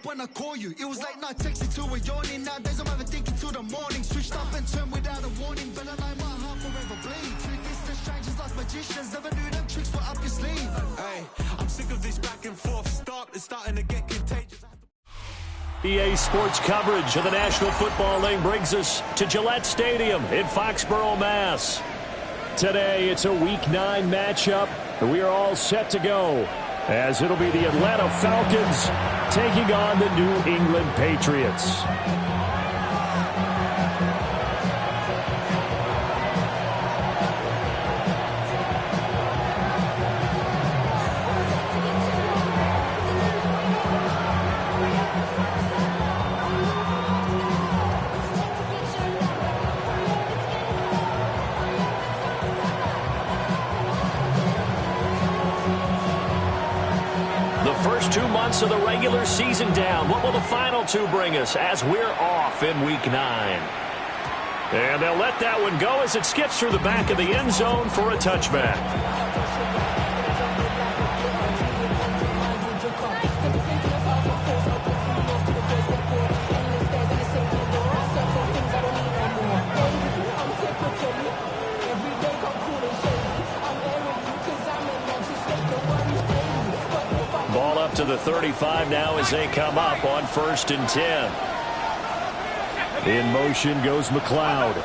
when I call you. It was late night texting to a yawning. Nowadays I'm overthinking till the morning. Switched up and turned without a warning. Better like my heart forever bleed. Two distant strangers like magicians. Never knew them tricks were up your sleeve. Hey, I'm sick of this back and forth start. It's starting to get contagious. EA Sports coverage of the National Football League brings us to Gillette Stadium in Foxborough, Mass. Today, it's a Week 9 matchup. We are all set to go, as it'll be the Atlanta Falcons taking on the New England Patriots. First 2 months of the regular season down. What will the final two bring us as we're off in Week 9? And they'll let that one go as it skips through the back of the end zone for a touchback. To the 35 now as they come up on 1st and 10. In motion goes McLeod.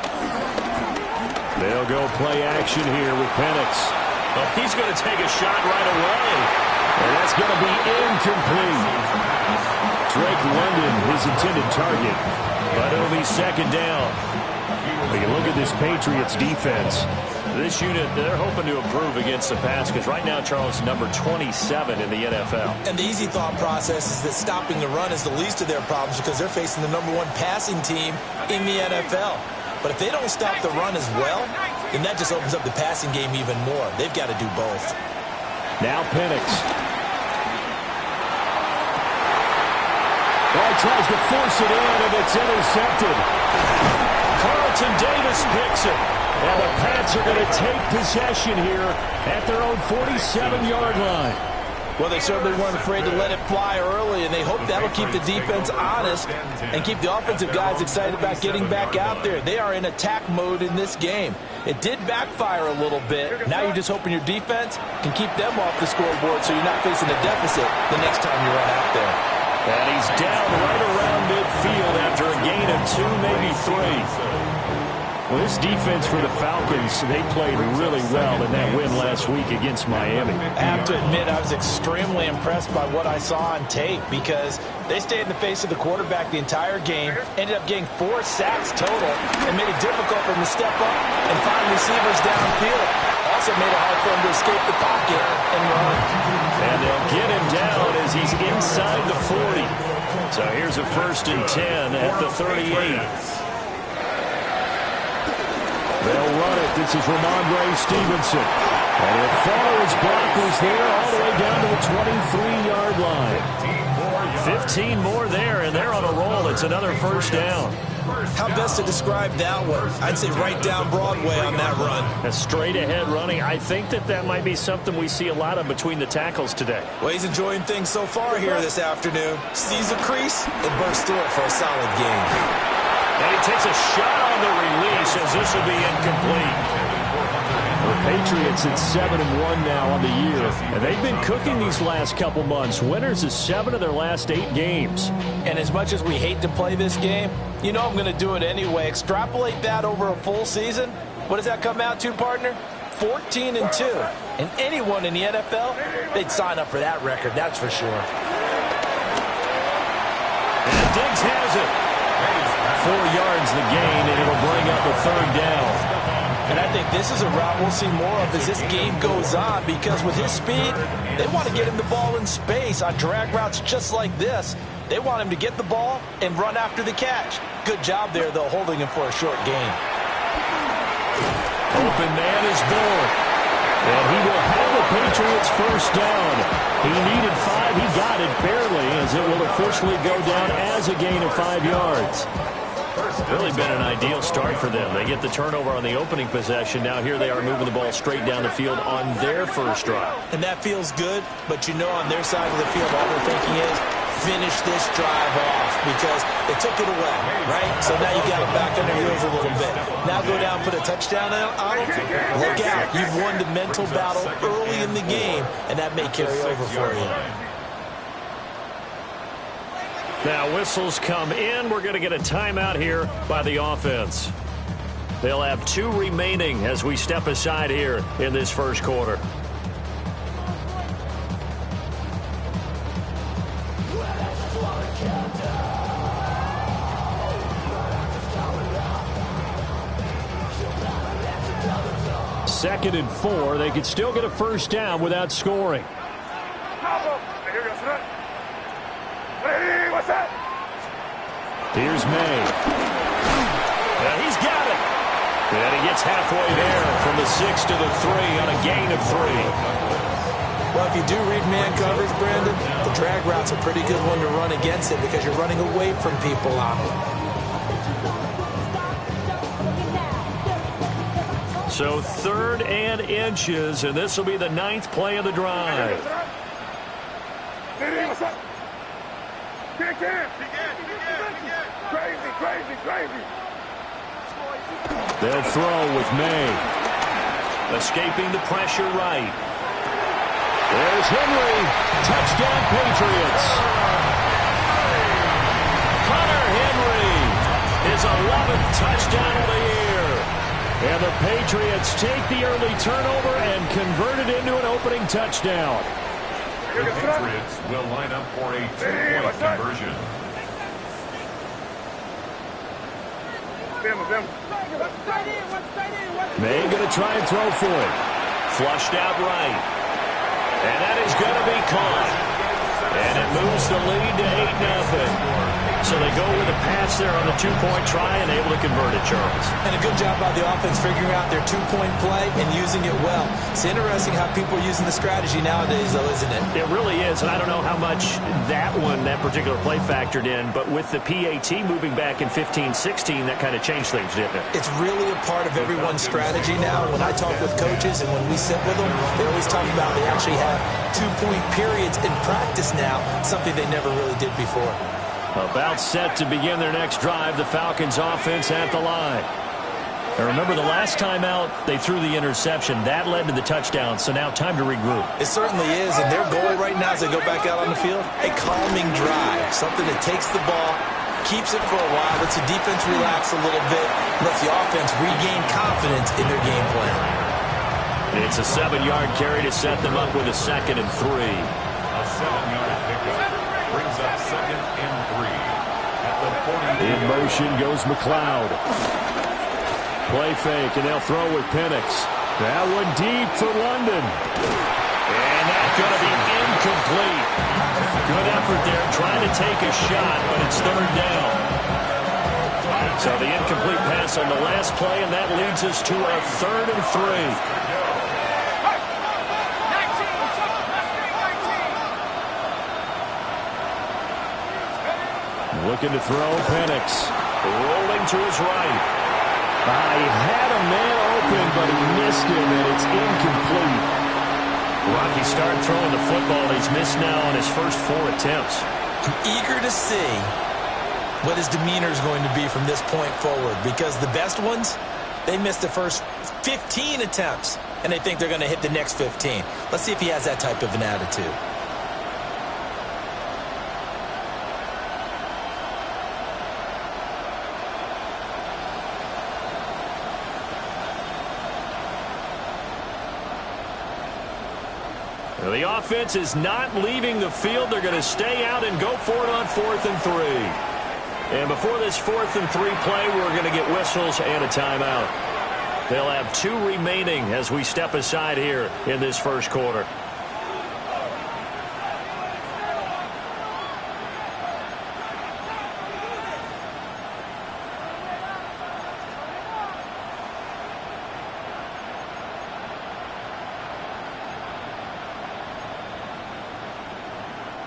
They'll go play action here with Penix. Oh, he's going to take a shot right away. And that's going to be incomplete. Drake London, his intended target. But it'll be 2nd down. When you look at this Patriots defense, this unit, they're hoping to improve against the pass because right now, Charles, number 27 in the NFL. And the easy thought process is that stopping the run is the least of their problems because they're facing the number 1 passing team in the NFL. But if they don't stop the run as well, then that just opens up the passing game even more. They've got to do both. Now Penix. Ball tries to force it in, and it's intercepted. Carlton Davis picks it. And the Pats are going to take possession here at their own 47-yard line. Well, they certainly weren't afraid to let it fly early, and they hope that'll keep the defense honest and keep the offensive guys excited about getting back out there. They are in attack mode in this game. It did backfire a little bit. Now you're just hoping your defense can keep them off the scoreboard so you're not facing a deficit the next time you run out there. And he's down right around midfield after a gain of 2, maybe 3. Well, this defense for the Falcons, they played really well in that win last week against Miami. I have to admit, I was extremely impressed by what I saw on tape because they stayed in the face of the quarterback the entire game, ended up getting 4 sacks total, and made it difficult for him to step up and find receivers downfield. Also made it hard for him to escape the pocket and run. And they'll get him down as he's inside the 40. So here's a 1st and 10 at the 38. They'll run it. This is Ramondre Stevenson. And he'll follow his blockers there all the way down to the 23-yard line. 15 more there, and they're on a roll. It's another 1st down. How best to describe that one? I'd say right down Broadway on that run. A straight-ahead running. I think that might be something we see a lot of between the tackles today. Well, he's enjoying things so far here this afternoon. Sees a crease and bursts through it for a solid gain. And he takes a shot on the release as this will be incomplete. The Patriots at 7-1 now on the year. And they've been cooking these last couple months. Winners of 7 of their last 8 games. And as much as we hate to play this game, you know I'm going to do it anyway. Extrapolate that over a full season. What does that come out to, partner? 14-2. And anyone in the NFL, they'd sign up for that record, that's for sure. And Diggs has it. 4 yards the gain, and it'll bring up the 3rd down. And I think this is a route we'll see more of as this game goes on because with his speed, they want to get him the ball in space on drag routes just like this. They want him to get the ball and run after the catch. Good job there, though, holding him for a short gain. Open man is born. And he will have the Patriots 1st down. He needed 5. He got it barely as it will officially go down as a gain of 5 yards. Really been an ideal start for them. They get the turnover on the opening possession. Now here they are moving the ball straight down the field on their first drive. And that feels good, but you know on their side of the field all they're thinking is finish this drive off because they took it away, right? So now you got them back on their heels a little bit. Now go down, put a touchdown on them. Look out. You've won the mental battle early in the game, and that may carry over for you. Now whistles come in. We're going to get a timeout here by the offense. They'll have 2 remaining as we step aside here in this first quarter. Second and 4. They could still get a first down without scoring. Here's May. And he's got it. And he gets halfway there from the 6 to the 3 on a gain of 3. Well, if you do read man coverage, Brandon, the drag route's a pretty good one to run against it because you're running away from people on it. So 3rd and inches, and this will be the 9th play of the drive. They'll throw with May. Escaping the pressure right. There's Henry. Touchdown, Patriots. Hunter Henry, his 11th touchdown of the year. And the Patriots take the early turnover and convert it into an opening touchdown. The Patriots will line up for a 2-point conversion. May going to try and throw for it. Flushed out right. And that is going to be caught. And it moves the lead to 8-0. So they go with a pass there on the 2-point try and able to convert it, Charles. And a good job by the offense figuring out their 2-point play and using it well. It's interesting how people are using the strategy nowadays, though, isn't it? It really is, and I don't know how much that particular play factored in, but with the PAT moving back in 15-16, that kind of changed things, didn't it? It's really a part of everyone's strategy now. When I talk with coaches and when we sit with them, they always talk about they actually have 2-point periods in practice now, something they never really did before. About set to begin their next drive, the Falcons offense at the line. And remember, the last time out, they threw the interception. That led to the touchdown, so now time to regroup. It certainly is, and their goal right now as they go back out on the field, a calming drive, something that takes the ball, keeps it for a while, lets the defense relax a little bit, lets the offense regain confidence in their game plan. It's a 7-yard carry to set them up with a 2nd and 3. A 7-yard pickup brings up 2nd and 3 at the 40. In motion goes McLeod. Play fake, and they'll throw with Penix. That one deep for London. And that's going to be incomplete. Good effort there, trying to take a shot, but it's 3rd down. So the incomplete pass on the last play, and that leads us to a 3rd and 3. Looking to throw, Penix. Rolling to his right. He had a man open, but he missed him, and it's incomplete. Rocky started throwing the football. He's missed now on his first 4 attempts. I'm eager to see what his demeanor is going to be from this point forward, because the best ones, they missed the first 15 attempts, and they think they're going to hit the next 15. Let's see if he has that type of an attitude. The offense is not leaving the field. They're going to stay out and go for it on 4th and 3. And before this 4th and 3 play, we're going to get whistles and a timeout. They'll have 2 remaining as we step aside here in this first quarter.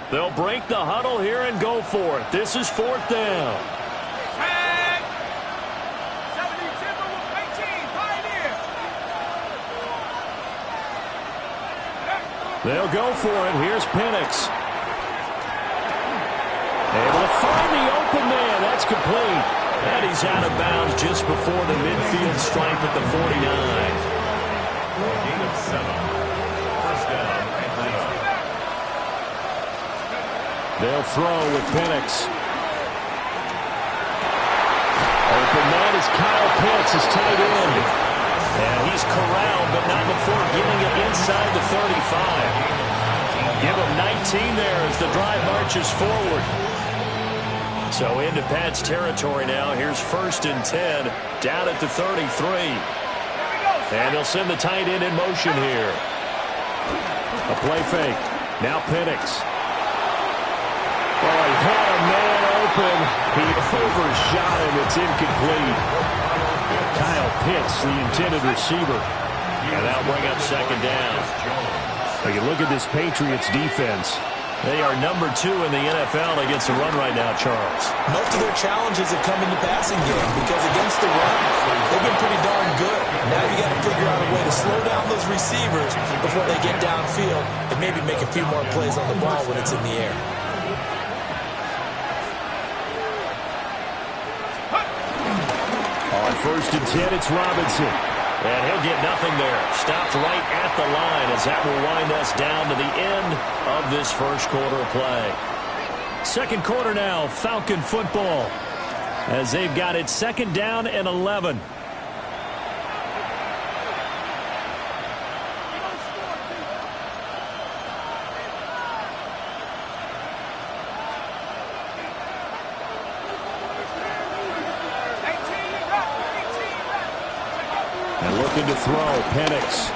They'll break the huddle here and go for it. This is 4th down. They'll go for it. Here's Penix. Able to find the open man. That's complete. And he's out of bounds just before the midfield stripe at the 49. Gain of 7. First down and 7. They'll throw with Penix. Open man is Kyle Pitts, his tight end. And he's corralled, but not before getting it inside the 35. Give him 19 there as the drive marches forward. So into Pat's territory now. Here's 1st and 10, down at the 33. And he'll send the tight end in motion here. A play fake. Now Penix. Oh, he had a man open. He overshot him. It's incomplete. Kyle Pitts, the intended receiver. And that'll bring up 2nd down. So you look at this Patriots defense. They are number 2 in the NFL against the run right now, Charles. Most of their challenges have come in the passing game because against the run, they've been pretty darn good. Now you got to figure out a way to slow down those receivers before they get downfield and maybe make a few more plays on the ball when it's in the air. On 1st and 10, it's Robinson. And he'll get nothing there. Stopped right at the line as that will wind us down to the end of this first quarter of play. Second quarter now, Falcon football, as they've got it 2nd down and 11. Looking to throw, Penix.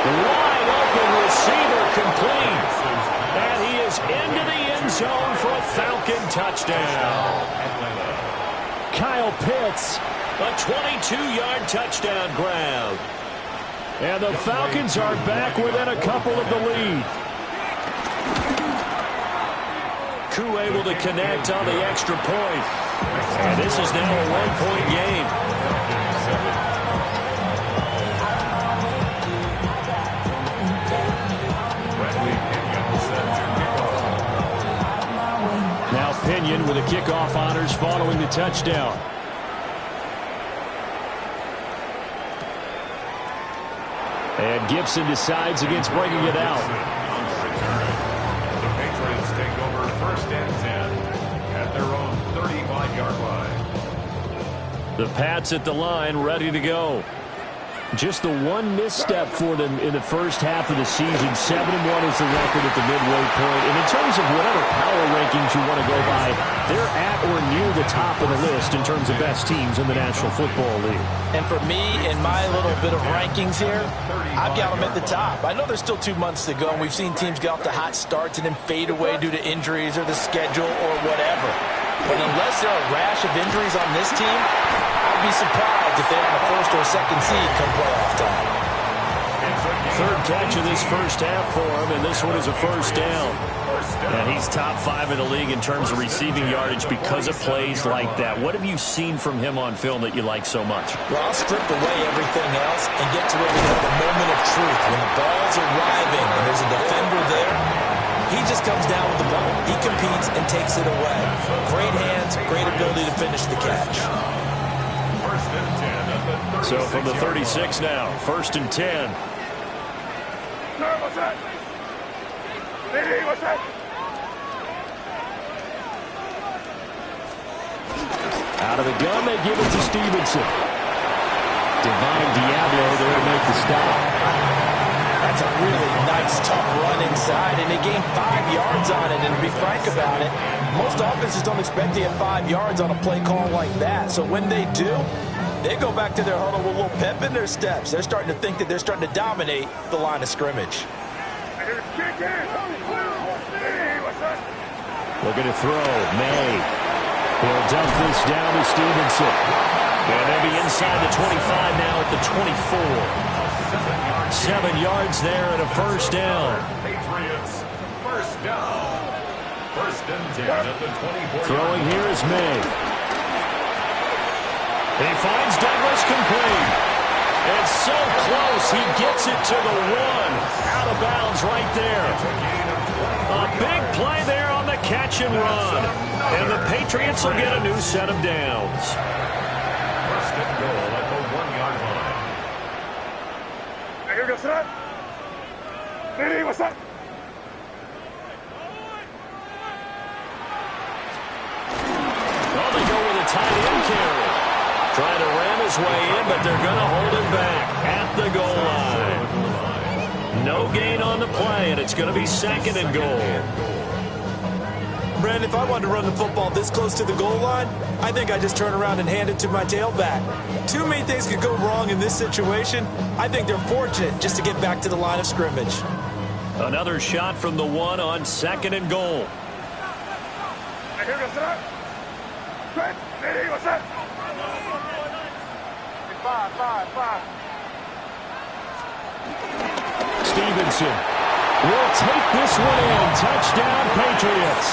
Wide open receiver complete. And he is into the end zone for a Falcon touchdown. Kyle Pitts, a 22-yard touchdown grab. And the Falcons are back within a couple of the lead. Koo able to connect on the extra point. And this is now a 1-point game. Now Pinion with the kickoff honors following the touchdown. And Gibson decides against bringing it out. On the return, the Patriots take over 1st and 10 at their own 35-yard line. The Pats at the line, ready to go. Just the one misstep for them in the first half of the season. 7-1 is the record at the midway point. And in terms of whatever power rankings you want to go by, they're at or near the top of the list in terms of best teams in the National Football League. And for me, in my little bit of rankings here, I've got them at the top. I know there's still 2 months to go, and we've seen teams get off to hot starts and then fade away due to injuries or the schedule or whatever. But unless there are a rash of injuries on this team, I'd be surprised if they're on the 1st or 2nd seed come playoff time. 3rd catch of this first half for him, and this one is a 1st down. And he's top 5 in the league in terms of receiving yardage because of plays like that. What have you seen from him on film that you like so much? Well, I'll strip away everything else and get to where we have the moment of truth. When the ball's arriving and there's a defender there, he just comes down with the ball. He competes and takes it away. Great hands, great ability to finish the catch. So from the 36 now, 1st and 10. Out of the gun, they give it to Stevenson. Divine Diablo there to make the stop. That's a really nice, tough run inside, and they gained 5 yards on it. And to be frank about it, most offenses don't expect to get 5 yards on a play call like that. So when they do, they go back to their huddle with a little pep in their steps. They're starting to think that they're starting to dominate the line of scrimmage. Looking to throw, May. He'll dump this down to Stevenson. And they'll be inside the 25 now at the 24. 7 yards there and a 1st down. Patriots, 1st down. 1st and 10 at the 24. Throwing here is May. He finds Douglas complete. It's so close. He gets it to the 1. Out of bounds right there. A big play there on the catch and run. And the Patriots will get a new set of downs. First and goal at the 1-yard line. Here goes that. Hey, what's that? Well, they go with a tight end carry. Trying to ram his way in, but they're going to hold him back at the goal line. No gain on the play, and it's going to be second and goal. Brandon, if I wanted to run the football this close to the goal line, I think I just turn around and hand it to my tailback. Too many things could go wrong in this situation. I think they're fortunate just to get back to the line of scrimmage. Another shot from the 1 on second and goal. Hey, here goes that. Hey, what's that? 5. Stevenson will take this one in. Touchdown, Patriots.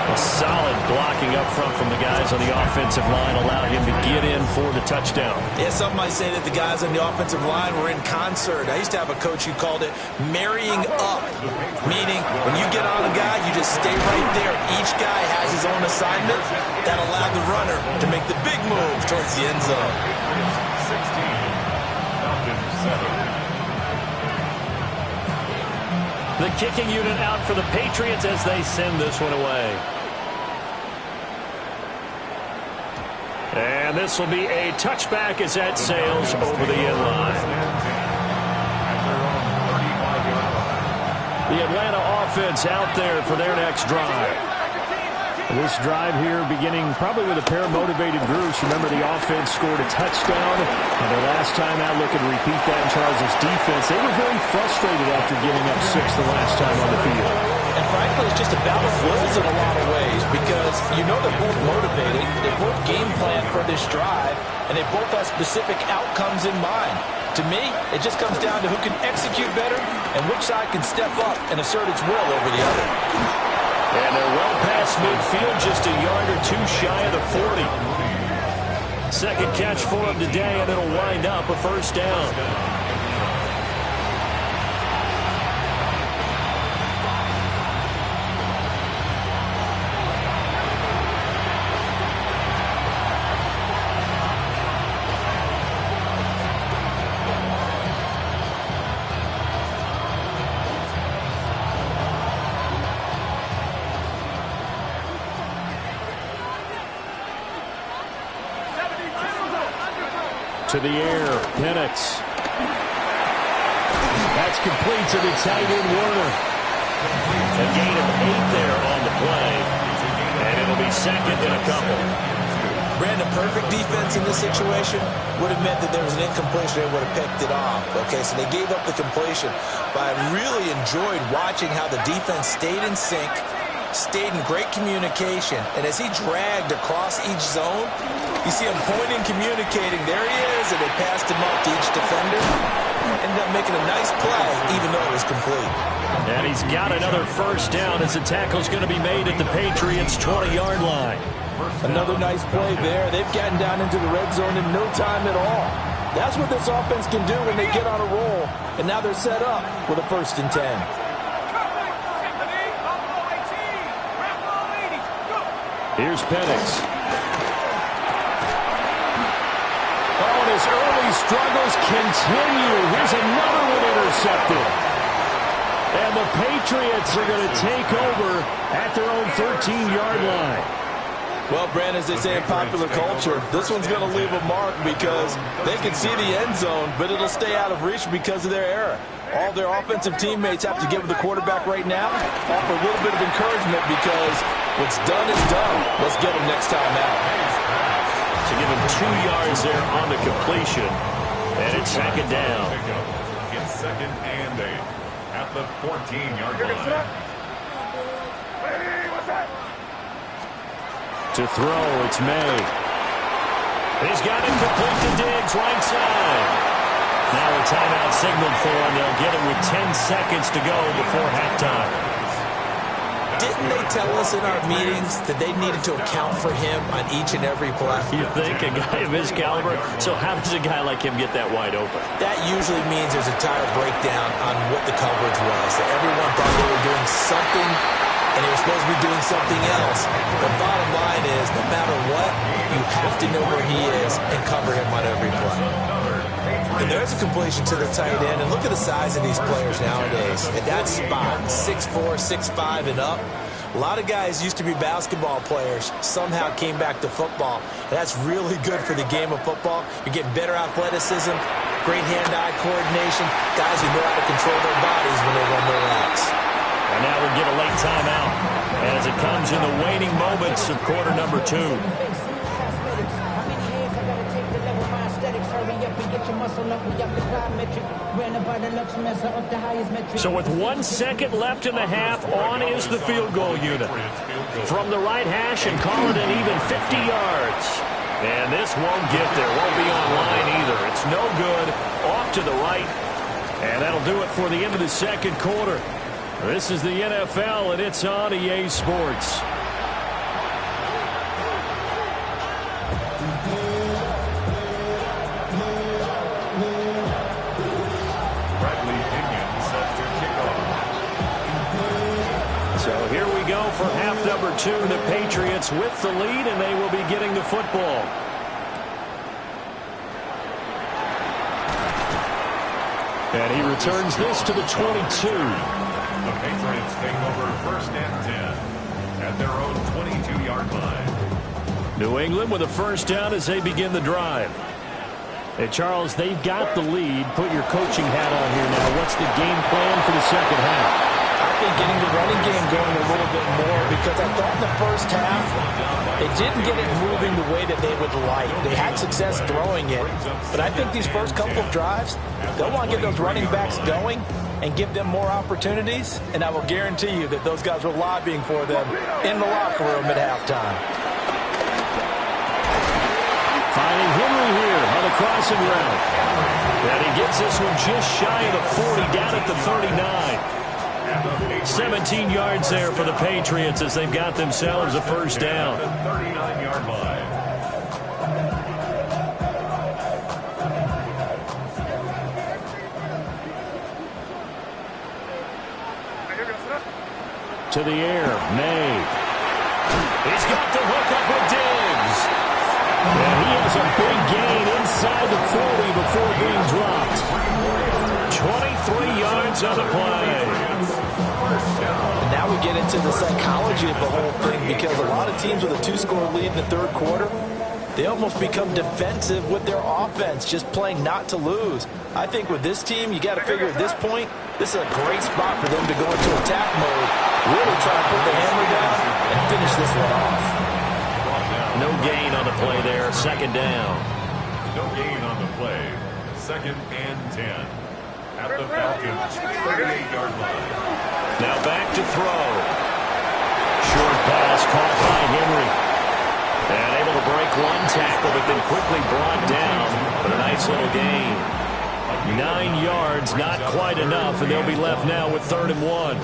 A solid blocking up front from the guys on the offensive line allowed him to get in for the touchdown. Yeah, some might say that the guys on the offensive line were in concert. I used to have a coach who called it marrying up, meaning when you get on a guy, you just stay right there. Each guy has his own assignment that allowed the runner to make the big move towards the end zone. 16, Falcons 7. The kicking unit out for the Patriots as they send this one away. And this will be a touchback as that sails over the end line. The Atlanta offense out there for their next drive. This drive here beginning probably with a pair of motivated groups. Remember, the offense scored a touchdown. And their last time out, look and repeat that in Charles' defense. They were very frustrated after giving up 6 the last time on the field. And frankly, it's just a battle of wills in a lot of ways because you know they're both motivated. They both game plan for this drive, and they both have specific outcomes in mind. To me, it just comes down to who can execute better and which side can step up and assert its will over the other. And they're well past midfield, just a yard or two shy of the 40. Second catch for him today, and it'll wind up a first down. To the air, Penix. That's complete to the tight end, Warner. A gain of 8 there on the play. And it'll be second and a couple. Brandon, perfect defense in this situation would have meant that there was an incompletion. They would have picked it off. Okay, so they gave up the completion. But I really enjoyed watching how the defense stayed in sync, stayed in great communication, and as he dragged across each zone, you see him pointing, communicating. There he is, and they passed him up to each defender. Ended up making a nice play, even though it was complete. And he's got another first down as the tackle's going to be made at the Patriots' 20-yard line. Another nice play there. They've gotten down into the red zone in no time at all. That's what this offense can do when they get on a roll, and now they're set up with a 1st and 10. Here's Penix. Oh, and his early struggles continue. Here's another one intercepted. And the Patriots are going to take over at their own 13-yard line. Well, Brandon, as they say in popular culture, this one's going to leave a mark because they can see the end zone, but it'll stay out of reach because of their error. All their offensive teammates have to give the quarterback right now, offer a little bit of encouragement because what's done is done. Let's get him next time out. So give him 2 yards there on the completion, and it's second down. It's second and 8 at the 14-yard line. Hey, what's that? To throw, it's May. He's got it complete to Diggs, right side. Now a timeout signaled for him. They'll get it with 10 seconds to go before halftime. Didn't they tell us in our meetings that they needed to account for him on each and every play? You think a guy of his caliber? So how does a guy like him get that wide open? That usually means there's a tire breakdown on what the coverage was. That everyone thought they were doing something and they were supposed to be doing something else. The bottom line is, no matter what, you have to know where he is and cover him on every play. And there's a completion to the tight end, and look at the size of these players nowadays. At that spot, 6'4", 6'5", and up. A lot of guys used to be basketball players, somehow came back to football. And that's really good for the game of football. You get better athleticism, great hand-eye coordination, guys who know how to control their bodies when they run their routes. And now we get a late timeout as it comes in the waning moments of quarter number 2. So with 1 second left in the half, on is the field goal unit. From the right hash and call it an even 50 yards. And this won't get there, won't be on line either. It's no good, off to the right. And that'll do it for the end of the second quarter. This is the NFL, and it's on EA Sports. So here we go for half number 2. The Patriots with the lead, and they will be getting the football. And he returns this to the 22. The Patriots take over first and 10 at their own 22-yard line. New England with a first down as they begin the drive. Hey, Charles, they've got the lead. Put your coaching hat on here now. What's the game plan for the second half? I think getting the running game going a little bit more, because I thought in the first half they didn't get it moving the way that they would like. They had success throwing it, but I think these first couple of drives, they'll want to get those running backs going and give them more opportunities, and I will guarantee you that those guys were lobbying for them in the locker room at halftime. Finding Henry here on the crossing route. And he gets this one just shy of the 40, down at the 39. 17 yards there for the Patriots as they've got themselves a first down. 39-yard line. To the air, May. He's got the hook up with Diggs. And he has a big gain inside the 40 before being dropped. 23 yards on the play. And now we get into the psychology of the whole thing, because a lot of teams with a 2-score lead in the third quarter, they almost become defensive with their offense, just playing not to lose. I think with this team, you got to figure at this point, this is a great spot for them to go into attack mode, really try to put the hammer down and finish this one off. No gain on the play there, second down. No gain on the play. Second and 10 at the Falcons 38-yard line. Now back to throw. Short pass caught by Henry. And able to break one tackle, but then quickly brought down. But a nice little gain. 9 yards, not quite enough, and they'll be left now with 3rd and 1.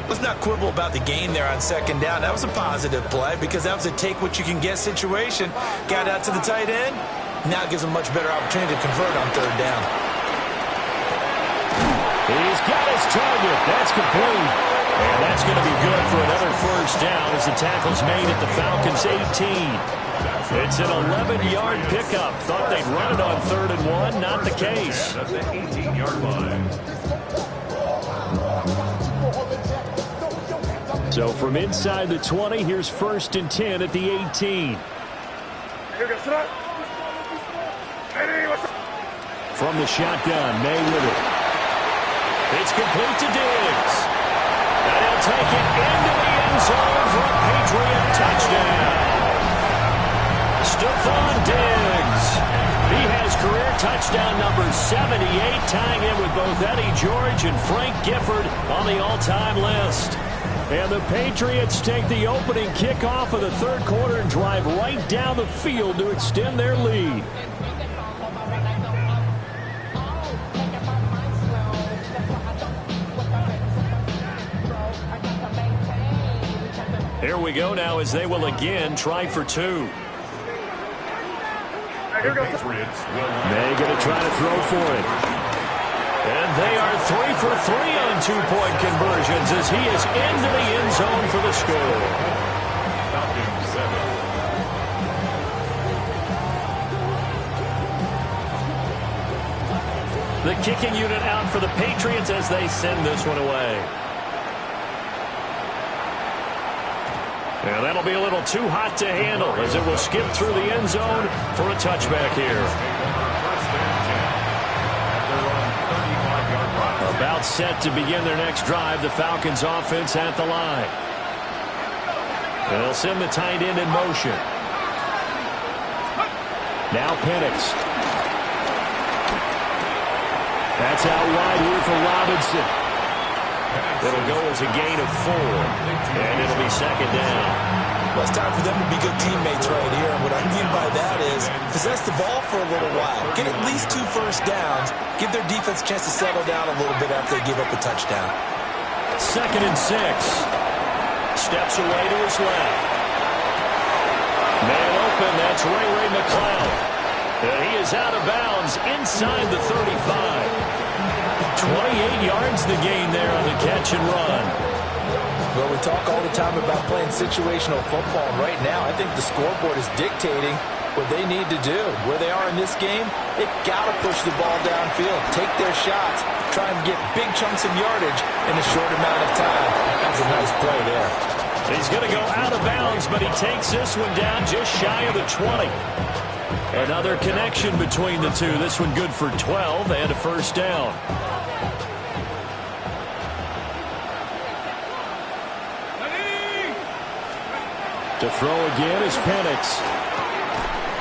Let's not quibble about the gain there on second down. That was a positive play, because that was a take-what-you-can-get situation. Got out to the tight end. Now gives him much better opportunity to convert on 3rd down. He's got his target. That's complete. And that's going to be good for another first down as the tackle's made at the Falcons' 18. It's an 11-yard pickup. Thought they'd run it on 3rd and 1. Not the case. At the 18-yard line. So from inside the 20, here's 1st and 10 at the 18. From the shotgun, May with it. It's complete to Diggs. And he'll take it into the end zone for a Patriot touchdown. Stephon Diggs. He has career touchdown number 78, tying in with both Eddie George and Frank Gifford on the all-time list. And the Patriots take the opening kickoff of the third quarter and drive right down the field to extend their lead. Here we go now as they will again try for 2. The Patriots will. They're going to try to throw for it. And they are 3 for 3 on two-point conversions as he is into the end zone for the score. Falcons 7. The kicking unit out for the Patriots as they send this one away. And that'll be a little too hot to handle as it will skip through the end zone for a touchback here. About set to begin their next drive, the Falcons offense at the line. And they'll send the tight end in motion. Now Penix. That's out wide here for Robinson. It'll go as a gain of 4, and it'll be second down. Well, it's time for them to be good teammates right here. And what I mean by that is possess the ball for a little while. Get at least 2 first downs. Give their defense a chance to settle down a little bit after they give up a touchdown. Second and 6. Steps away to his left. Man open, that's Ray McCloud. And he is out of bounds inside the 35. 28 yards the gain there on the catch and run. Well, we talk all the time about playing situational football. And right now, I think the scoreboard is dictating what they need to do. Where they are in this game, they've got to push the ball downfield, take their shots, try and get big chunks of yardage in a short amount of time. That's a nice play there. He's going to go out of bounds, but he takes this one down just shy of the 20. Another connection between the two. This one good for 12 and a first down. To throw again is Penix.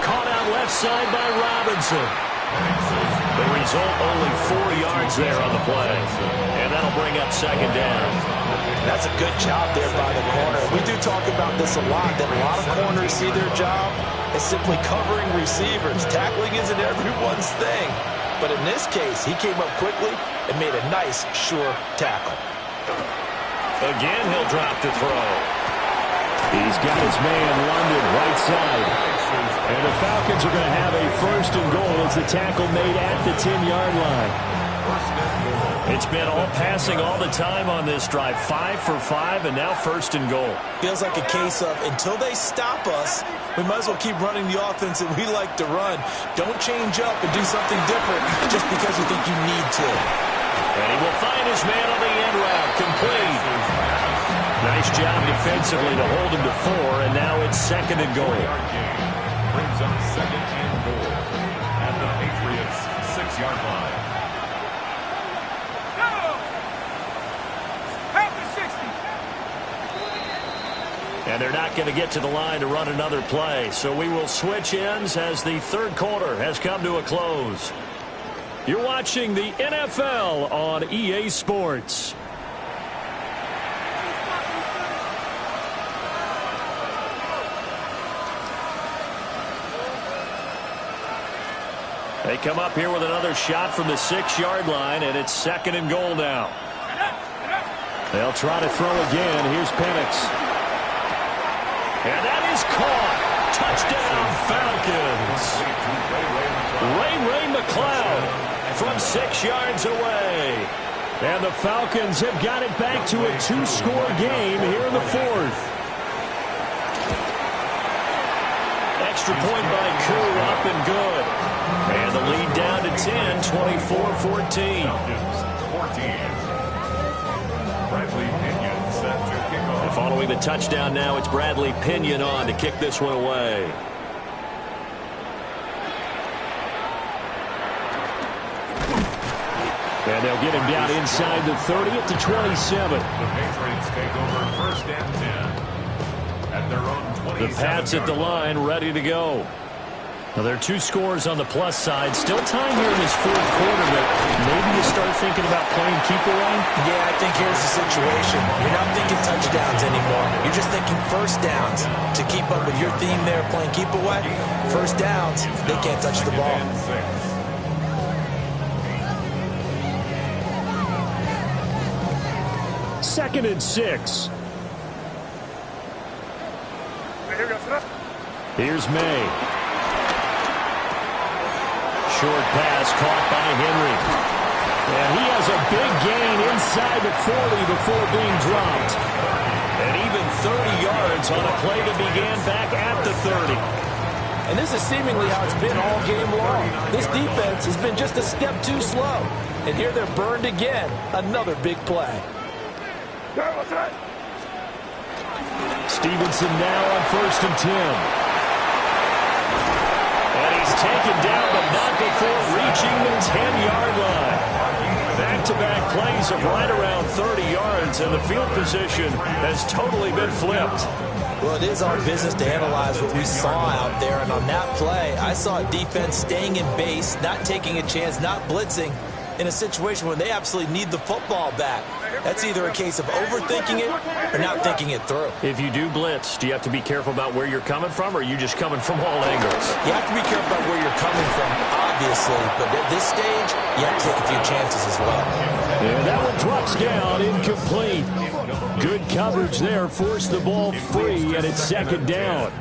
Caught out left side by Robinson. The result, only 4 yards there on the play. And that'll bring up second down. That's a good job there by the corner. We do talk about this a lot, that a lot of corners see their job as simply covering receivers. Tackling isn't everyone's thing. But in this case, he came up quickly and made a nice, sure tackle. Again, he'll drop to throw. He's got his man London right side. And the Falcons are going to have a first and goal as the tackle made at the 10-yard line. It's been all passing all the time on this drive. 5 for 5 and now first and goal. Feels like a case of until they stop us, we might as well keep running the offense that we like to run. Don't change up and do something different just because you think you need to. And he will find his man on the end route. Complete. Nice job defensively to hold him to 4, and now it's second and goal. Brings up second and goal at the Patriots' 6-yard line. And they're not going to get to the line to run another play. So we will switch ends as the third quarter has come to a close. You're watching the NFL on EA Sports. They come up here with another shot from the 6-yard line, and it's second and goal now. They'll try to throw again. Here's Penix. And that is caught. Touchdown, Falcons. Ray McCloud from 6 yards away. And the Falcons have got it back to a 2-score game here in the fourth. Extra point by Koo, up and good. And the lead down to 10, 24-14. Bradley Pinion set to kick off. And following the touchdown now, it's Bradley Pinion on to kick this one away. And they'll get him down inside the 30 at the 27. The Patriots take over first and 10 at their own 27. The Pats at the line, ready to go. Now, there are 2 scores on the plus side. Still time here in this fourth quarter, but maybe you start thinking about playing keep away? Yeah, I think here's the situation. You're not thinking touchdowns anymore. You're just thinking first downs. To keep up with your theme there, playing keep away, first downs, they can't touch the ball. Second and 6. Here's May. Short pass caught by Henry. And he has a big gain inside the 40 before being dropped. And even 30 yards on a play that began back at the 30. And this is seemingly how it's been all game long. This defense has been just a step too slow. And here they're burned again. Another big play. Stevenson now on 1st and 10. And he's taken down, but not before reaching the 10-yard line. Back-to-back plays of right around 30 yards, and the field position has totally been flipped. Well, it is our business to analyze what we saw out there, and on that play, I saw a defense staying in base, not taking a chance, not blitzing, in a situation where they absolutely need the football back. That's either a case of overthinking it or not thinking it through. If you do blitz, do you have to be careful about where you're coming from, or are you just coming from all angles? You have to be careful about where you're coming from, obviously, but at this stage, you have to take a few chances as well. And that one drops down, incomplete. Good coverage there, forced the ball free, and it's 2nd down.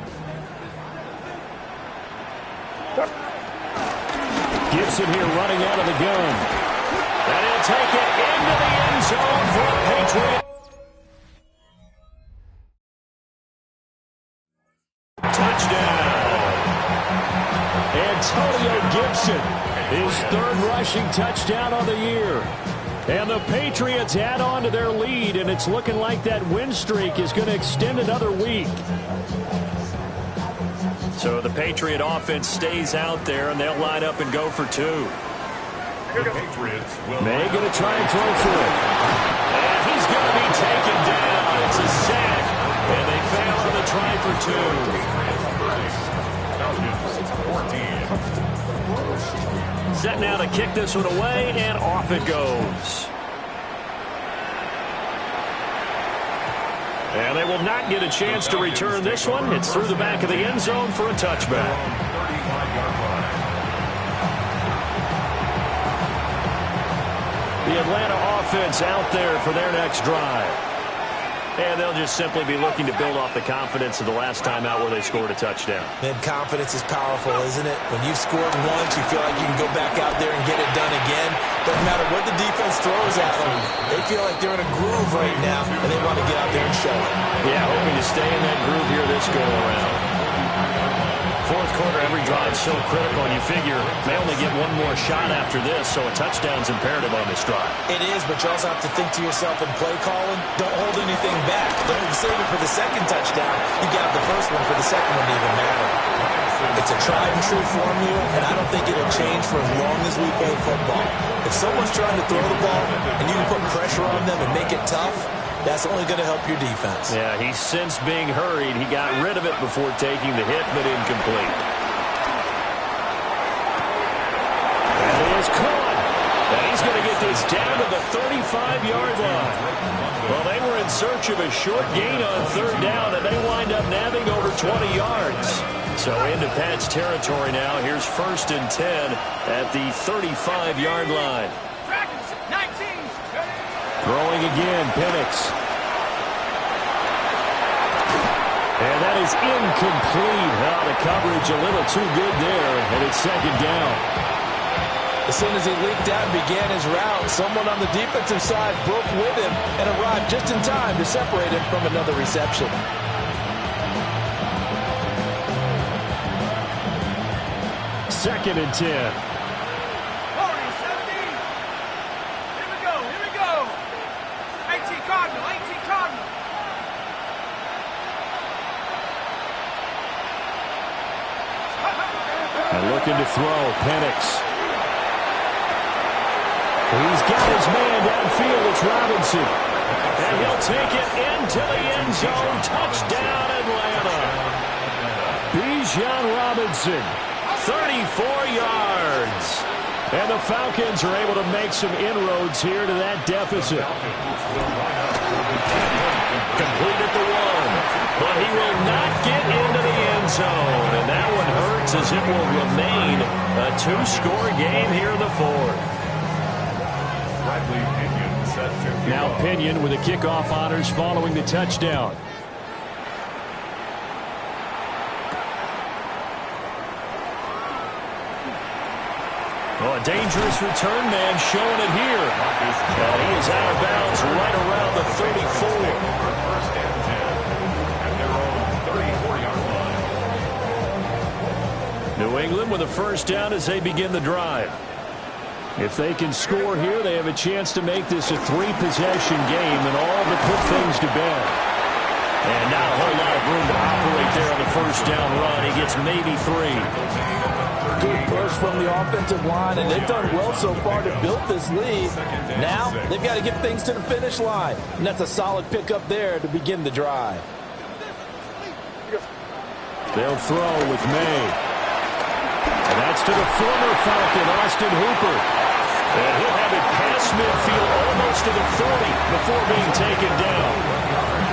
Gibson here running out of the gun. And he'll take it into the end zone for a Patriot. Touchdown. Antonio Gibson, his 3rd rushing touchdown of the year. And the Patriots add on to their lead, and it's looking like that win streak is going to extend another week. So the Patriot offense stays out there, and they'll line up and go for 2. The Patriots will. May going to try and throw for it. And he's going to be taken down. It's a sack, and they fail on the try for 2. Set now to kick this one away, and off it goes. And they will not get a chance to return this one. It's through the back of the end zone for a touchback. The Atlanta offense out there for their next drive. And they'll just simply be looking to build off the confidence of the last time out where they scored a touchdown. And confidence is powerful, isn't it? When you've scored once, you feel like you can go back out there and get it done again. Doesn't matter what the defense throws at them. They feel like they're in a groove right now, and they want to get out there and show it. Yeah, hoping to stay in that groove here this go-around. 4th quarter, every drive so critical, and you figure they only get one more shot after this, so a touchdown's imperative on this drive. It is, but you also have to think to yourself in play calling, don't hold anything back. Don't save it for the 2nd touchdown. You got the 1st one for the 2nd one to even matter. It's a tried-and-true formula, and I don't think it'll change for as long as we play football. If someone's trying to throw the ball, and you can put pressure on them and make it tough, that's only going to help your defense. Yeah, he's since being hurried. He got rid of it before taking the hit, but incomplete. And he is caught. And he's going to get this down to the 35-yard line. Well, they were in search of a short gain on 3rd down, and they wind up nabbing over 20 yards. So into Pat's territory now. Here's 1st and 10 at the 35-yard line. Throwing again, Penix. And that is incomplete. Oh, the coverage a little too good there, and it's 2nd down. As soon as he leaked out and began his route, someone on the defensive side broke with him and arrived just in time to separate him from another reception. Second and 10. And looking to throw, Penix. He's got his man downfield. It's Robinson. And he'll take it into the end zone. Touchdown, Atlanta. Bijan Robinson, 34 yards. And the Falcons are able to make some inroads here to that deficit. Complete at the 1. But he will not get into the end zone. And that one hurts as it will remain a 2-score game here in the 4th. Now Pinion with the kickoff honors following the touchdown. Oh, a dangerous return man showing it here. And he is out of bounds right around the 34. First and 10 at their own 34-yard line. New England with a first down as they begin the drive. If they can score here, they have a chance to make this a three-possession game and all but put things to bed. And not a whole lot of room to operate there on the first down run. He gets maybe 3. Good push from the offensive line, and they've done well so far to build this lead. Now they've got to get things to the finish line, and that's a solid pickup there to begin the drive. They'll throw with May. And that's to the former Falcon, Austin Hooper. And he'll have it past midfield almost to the 40 before being taken down.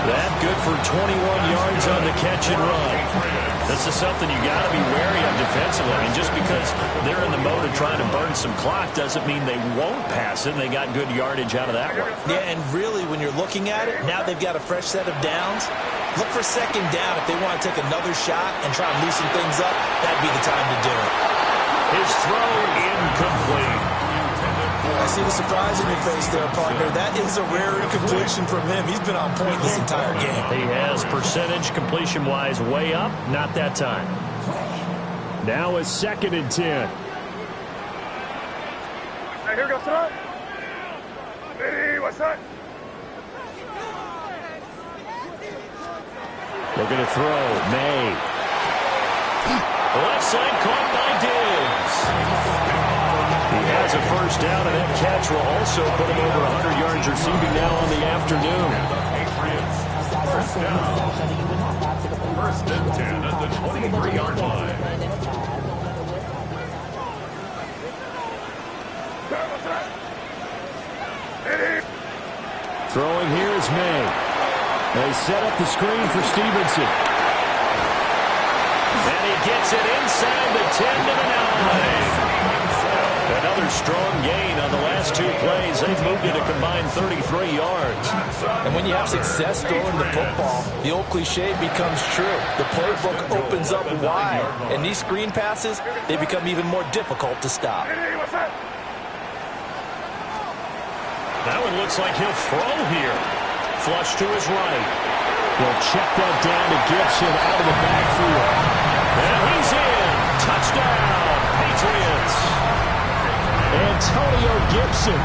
That good for 21 yards on the catch and run. This is something you got to be wary of defensively. I mean, just because they're in the mode of trying to burn some clock doesn't mean they won't pass it. They got good yardage out of that one. Yeah, and really, when you're looking at it, now they've got a fresh set of downs. Look for second down if they want to take another shot and try and loosen things up. That'd be the time to do it. His throw incomplete. I see the surprise in your face there, partner. That is a rare incompletion from him. He's been on point this entire game. He has percentage completion-wise way up. Not that time. Now a 2nd and 10. Hey, here goes tonight. Hey, what's that? Looking to throw. May. Left side caught by Diggs. He has a first down, and that catch will also put him over 100 yards receiving now on the afternoon. Patriots, first down. First and 10 at the 23-yard line. Throwing here is May. They set up the screen for Stevenson. And he gets it inside the 10 to the 9. Another strong gain on the last 2 plays. They've moved it a combined 33 yards. And when you have success throwing the football, the old cliche becomes true. The playbook opens up wide. And these screen passes, they become even more difficult to stop. That one looks like he'll throw here. Flush to his right. He'll check that down to Gibson out of the backfield. And he's in. Touchdown, Patriots. Antonio Gibson.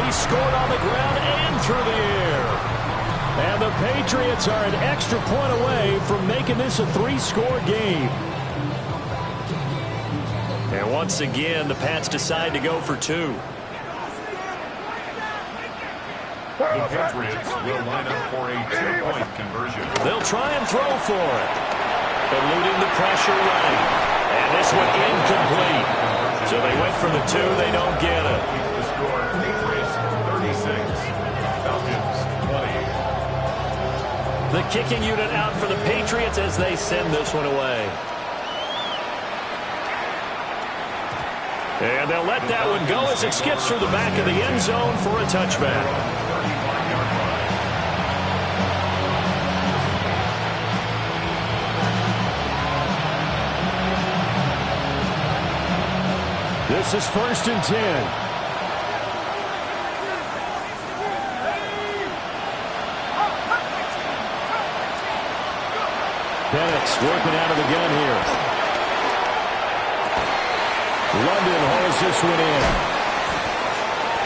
He scored on the ground and through the air. And the Patriots are an extra point away from making this a 3-score game. And once again, the Pats decide to go for 2. The Patriots will line up for a 2-point conversion. They'll try and throw for it. Eluding the pressure right. And this one incomplete. So they went for the 2. They don't get it. The score, Patriots 36, Falcons 20. The kicking unit out for the Patriots as they send this one away. And they'll let that one go as it skips through the back of the end zone for a touchback. This is 1st and 10. Penix working out of the gun here. London hauls this one in.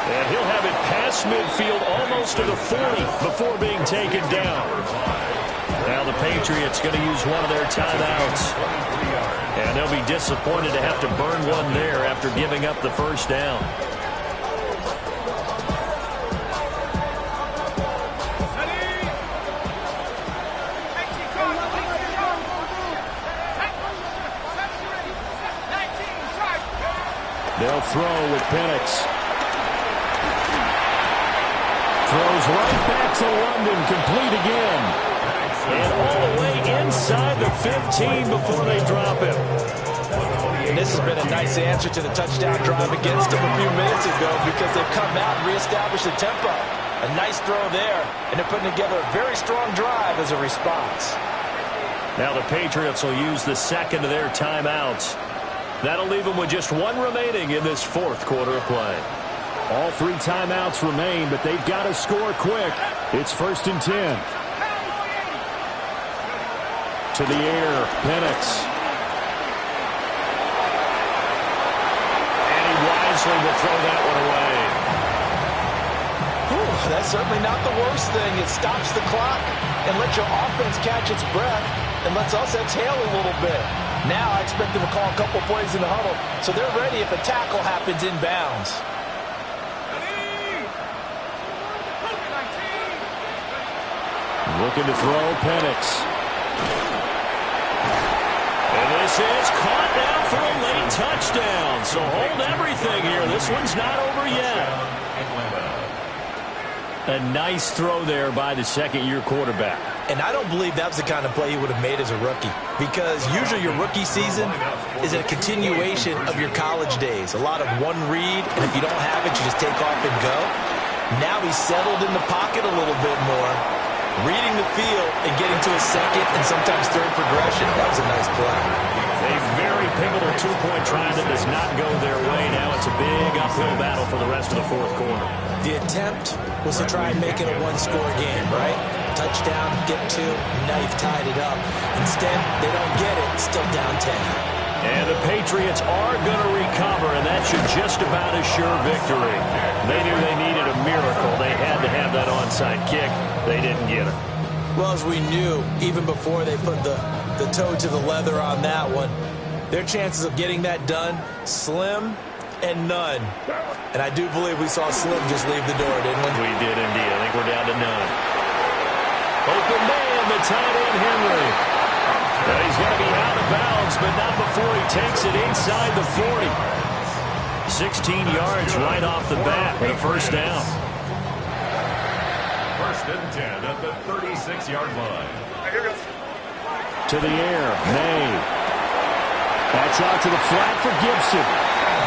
And he'll have it past midfield almost to the 40 before being taken down. Now the Patriots going to use one of their timeouts. And they'll be disappointed to have to burn one there after giving up the first down. They'll throw with Penix. Throws right back to London, complete again. And all the way inside the 15 before they drop him. And this has been a nice answer to the touchdown drive against them a few minutes ago because they've come out and reestablished the tempo. A nice throw there, and they're putting together a very strong drive as a response. Now the Patriots will use the second of their timeouts. That'll leave them with just one remaining in this fourth quarter of play. All 3 timeouts remain, but they've got to score quick. It's 1st and 10. To the air, Penix. And he wisely will throw that one away. Whew, that's certainly not the worst thing. It stops the clock and lets your offense catch its breath and lets us exhale a little bit. Now I expect them to call a couple plays in the huddle, so they're ready if a tackle happens inbounds. Looking to throw, Penix. And this is caught now for a late touchdown. So hold everything here. This one's not over yet. A nice throw there by the second-year quarterback. And I don't believe that was the kind of play he would have made as a rookie, because usually your rookie season is a continuation of your college days. A lot of one read, and if you don't have it, you just take off and go. Now he's settled in the pocket a little bit more, reading the field and getting to a second and sometimes third progression. That was a nice play. A very pivotal two-point try that does not go their way. Now it's a big uphill battle for the rest of the fourth quarter. The attempt was to try and make it a one-score game, right? Touchdown, get 2, now you've tied it up. Instead, they don't get it, still down 10. And the Patriots are going to recover, and that should just about assure victory. They knew they needed a miracle. They had to have that onside kick. They didn't get it. Well, as we knew, even before they put the toe to the leather on that one, their chances of getting that done, slim and none. And I do believe we saw Slim just leave the door, didn't we? We did indeed. I think we're down to none. Open man, the tight end, Henry. Well, he's going to be out of bounds, but not before he takes it inside the 40. 16 yards right off the bat and a first down. 1st and 10 at the 36-yard line. To the air, May. That's out to the flat for Gibson.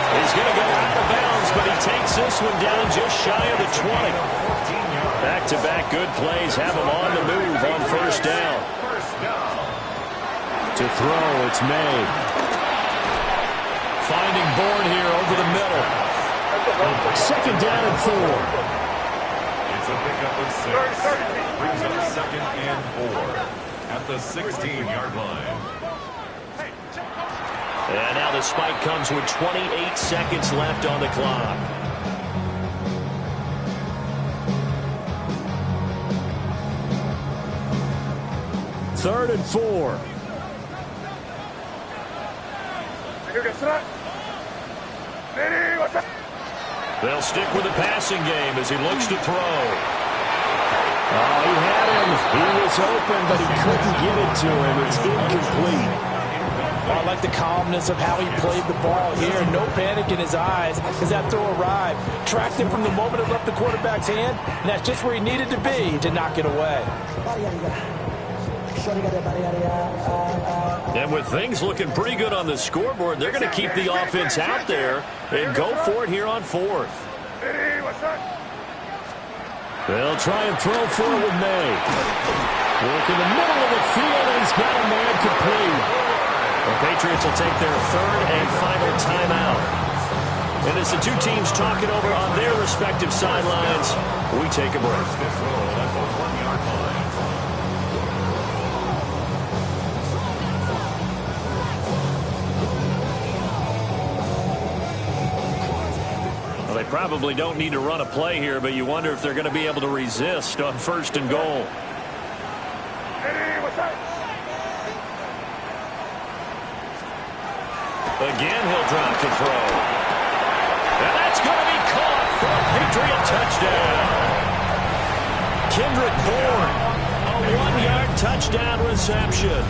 He's going to go out of bounds, but he takes this one down just shy of the 20. Back-to-back good plays have him on the move on first down. To throw, it's May. Finding Bourne here over the middle. 2nd down and 4. It's a pickup of 6. Brings up 2nd and 4 at the 16-yard line. And now the spike comes with 28 seconds left on the clock. Third and 4. They'll stick with the passing game as he looks to throw. Oh, he had him. He was open, but he couldn't get it to him. It's incomplete. I like the calmness of how he played the ball here. No panic in his eyes as that throw arrived. Tracked him from the moment it left the quarterback's hand, and that's just where he needed to be to knock it away. And with things looking pretty good on the scoreboard, they're going to keep the offense out there and go for it here on 4th. They'll try and throw for it with May. Work in the middle of the field, and he's got a man complete. The Patriots will take their 3rd and final timeout. And as the two teams talk it over on their respective sidelines, we take a break. Well, they probably don't need to run a play here, but you wonder if they're going to be able to resist on 1st and goal. Again, he'll drop to throw. And that's going to be caught for a Patriot touchdown. Kendrick Bourne, a 1-yard touchdown reception.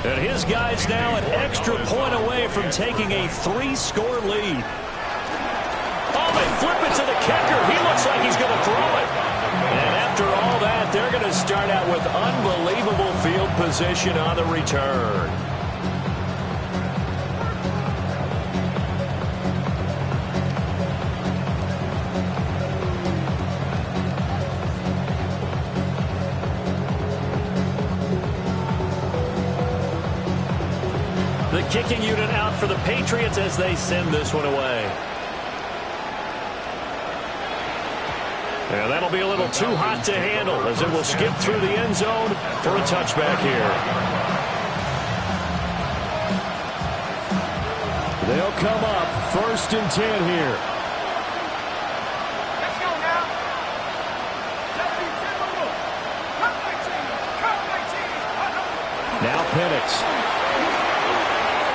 And his guys now an extra point away from taking a 3-score lead. Oh, they flip it to the kicker. He looks like he's going to throw it. And after all that, they're going to start out with unbelievable field position on the return. The kicking unit out for the Patriots as they send this one away. And that'll be a little too hot to handle as it will skip through the end zone for a touchback here. They'll come up 1st and 10 here. Let's go now. Now Penix.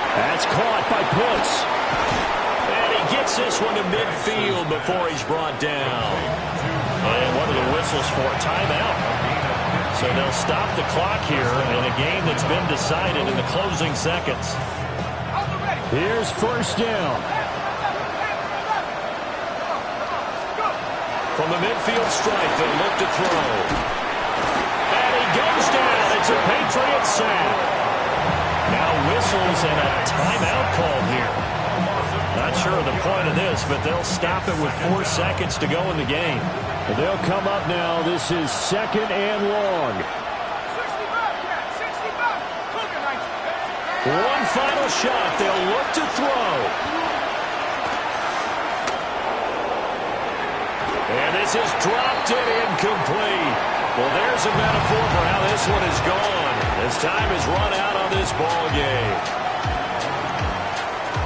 That's caught by Pitts. And he gets this one to midfield before he's brought down. And what are the whistles for? Timeout. So they'll stop the clock here in a game that's been decided in the closing seconds. Here's 1st down. From the midfield stripe, they look to throw. And he goes down. It's a Patriot sack. Now whistles and a timeout called here. Not sure of the point of this, but they'll stop it with 4 seconds to go in the game. They'll come up now. This is 2nd and long. 65. One final shot. They'll look to throw. And this is dropped and incomplete. Well, there's a metaphor for how this one is gone. As time is run out on this ball game.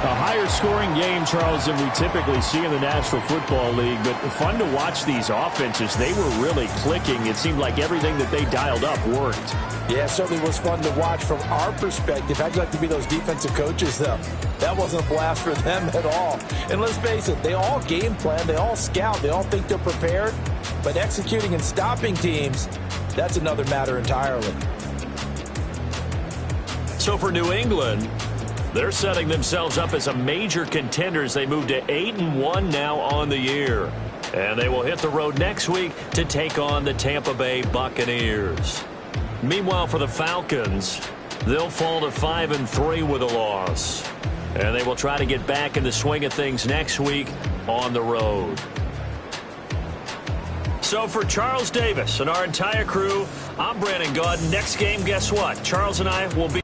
A higher scoring game, Charles, than we typically see in the National Football League, but fun to watch these offenses. They were really clicking. It seemed like everything that they dialed up worked. Yeah, it certainly was fun to watch from our perspective. I'd like to be those defensive coaches, though. That wasn't a blast for them at all. And let's face it, they all game plan, they all scout, they all think they're prepared, but executing and stopping teams, that's another matter entirely. So for New England, they're setting themselves up as a major contender as they move to 8-1 now on the year. And they will hit the road next week to take on the Tampa Bay Buccaneers. Meanwhile, for the Falcons, they'll fall to 5-3 with a loss. And they will try to get back in the swing of things next week on the road. So for Charles Davis and our entire crew, I'm Brandon Gaudin. Next game, guess what? Charles and I will be